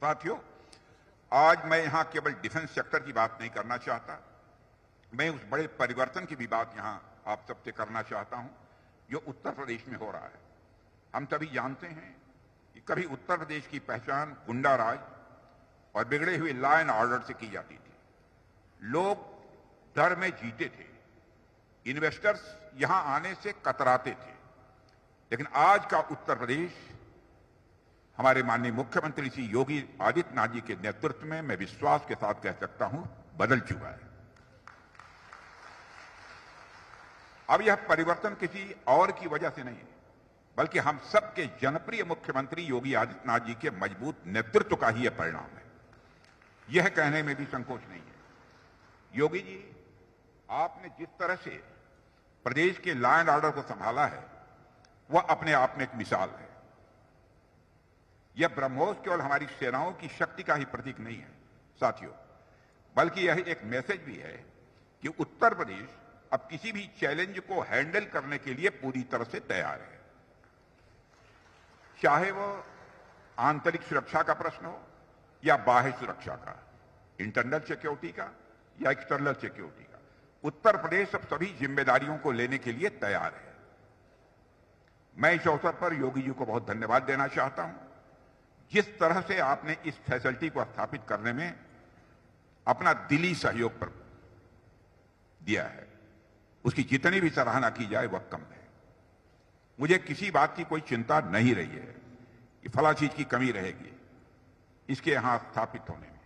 साथियों, आज मैं यहां केवल डिफेंस सेक्टर की बात नहीं करना चाहता, मैं उस बड़े परिवर्तन की भी बात यहां आप सबसे करना चाहता हूं जो उत्तर प्रदेश में हो रहा है। हम सभी जानते हैं कि कभी उत्तर प्रदेश की पहचान गुंडा राज और बिगड़े हुए लॉ एंड ऑर्डर से की जाती थी। लोग डर में जीते थे, इन्वेस्टर्स यहां आने से कतराते थे। लेकिन आज का उत्तर प्रदेश हमारे माननीय मुख्यमंत्री श्री योगी आदित्यनाथ जी के नेतृत्व में मैं विश्वास के साथ कह सकता हूं बदल चुका है। अब यह परिवर्तन किसी और की वजह से नहीं है, बल्कि हम सबके जनप्रिय मुख्यमंत्री योगी आदित्यनाथ जी के मजबूत नेतृत्व का ही यह परिणाम है। यह कहने में भी संकोच नहीं है। योगी जी, आपने जिस तरह से प्रदेश के लॉ एंड ऑर्डर को संभाला है वह अपने आप में एक मिसाल है। यह ब्रह्मोस केवल हमारी सेनाओं की शक्ति का ही प्रतीक नहीं है साथियों, बल्कि यह एक मैसेज भी है कि उत्तर प्रदेश अब किसी भी चैलेंज को हैंडल करने के लिए पूरी तरह से तैयार है। चाहे वह आंतरिक सुरक्षा का प्रश्न हो या बाह्य सुरक्षा का, इंटरनल सिक्योरिटी का या एक्सटर्नल सिक्योरिटी का, उत्तर प्रदेश अब सभी जिम्मेदारियों को लेने के लिए तैयार है। मैं इस अवसर पर योगी जी को बहुत धन्यवाद देना चाहता हूं। जिस तरह से आपने इस फैसिलिटी को स्थापित करने में अपना दिली सहयोग पर दिया है, उसकी जितनी भी सराहना की जाए वह कम है। मुझे किसी बात की कोई चिंता नहीं रही है कि फला चीज की कमी रहेगी इसके यहां स्थापित होने में।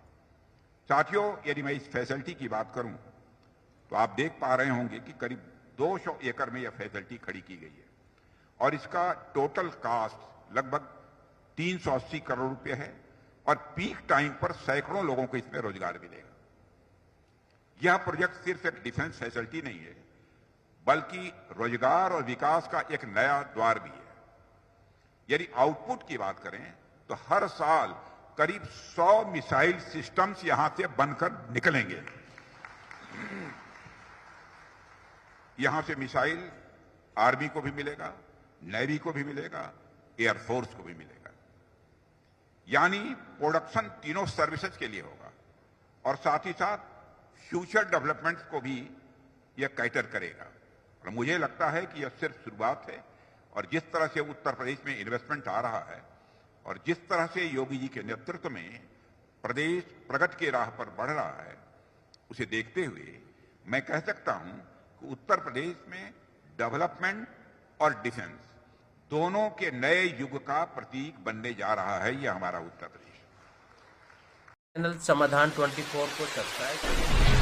साथियों, यदि मैं इस फैसिलिटी की बात करूं तो आप देख पा रहे होंगे कि करीब 200 एकड़ में यह फैसिलिटी खड़ी की गई है और इसका टोटल कॉस्ट लगभग 380 करोड़ रुपए है और पीक टाइम पर सैकड़ों लोगों को इसमें रोजगार मिलेगा। यह प्रोजेक्ट सिर्फ एक डिफेंस फैसिलिटी नहीं है, बल्कि रोजगार और विकास का एक नया द्वार भी है। यदि आउटपुट की बात करें तो हर साल करीब 100 मिसाइल सिस्टम्स यहां से बनकर निकलेंगे। यहां से मिसाइल आर्मी को भी मिलेगा, नेवी को भी मिलेगा, एयरफोर्स को भी मिलेगा। यानी प्रोडक्शन तीनों सर्विसेज के लिए होगा और साथ ही साथ फ्यूचर डेवलपमेंट्स को भी यह कैटर करेगा। और मुझे लगता है कि यह सिर्फ शुरुआत है और जिस तरह से उत्तर प्रदेश में इन्वेस्टमेंट आ रहा है और जिस तरह से योगी जी के नेतृत्व में प्रदेश प्रगति की राह पर बढ़ रहा है, उसे देखते हुए मैं कह सकता हूं कि उत्तर प्रदेश में डेवलपमेंट और डिफेंस दोनों के नए युग का प्रतीक बनने जा रहा है यह हमारा उत्तर प्रदेश। चैनल समाधान 24 को सब्सक्राइब